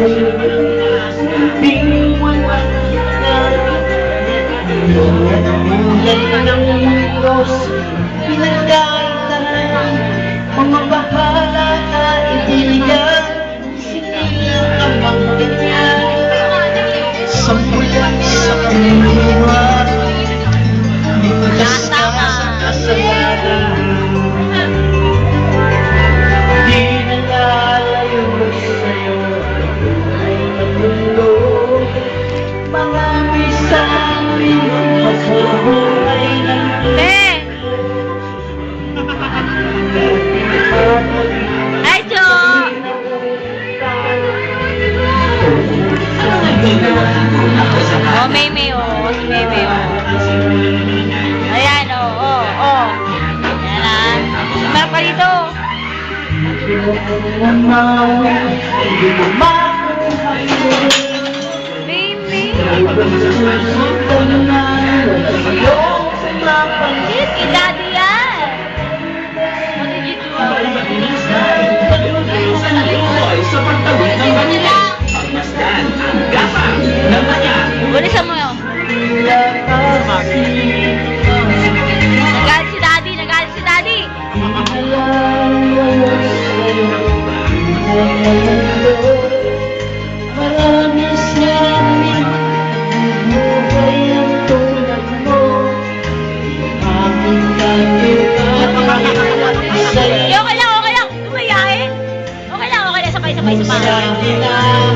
Pinagdaan ng Diyos, pinagdaan mga bahala ka ibigyan, sigilan ang mga ganyan. Sampulan sa kanluwa, likas ka sa kasalanan. Di nalalayo sa'yo ay namundo, marami sa amin magbubuhay ng Hi, Jo! Oh, Maymay, oh. Si Maymay, oh. Ayan, oh, oh, oh. Ayan, ah. Sumarap ka dito. Maymay. Si Daddy yan. What did you do? Sa pagtawid ng kanila, pagmasdan ang gapang ng kanya. Ulisan mo yun. Nagalit si Daddy, nagalit si Daddy. Marami sa amin buhay ang tulad mo. Aking Okay lang, okay lang. Tumayain. Okay lang, sabay. Sabi na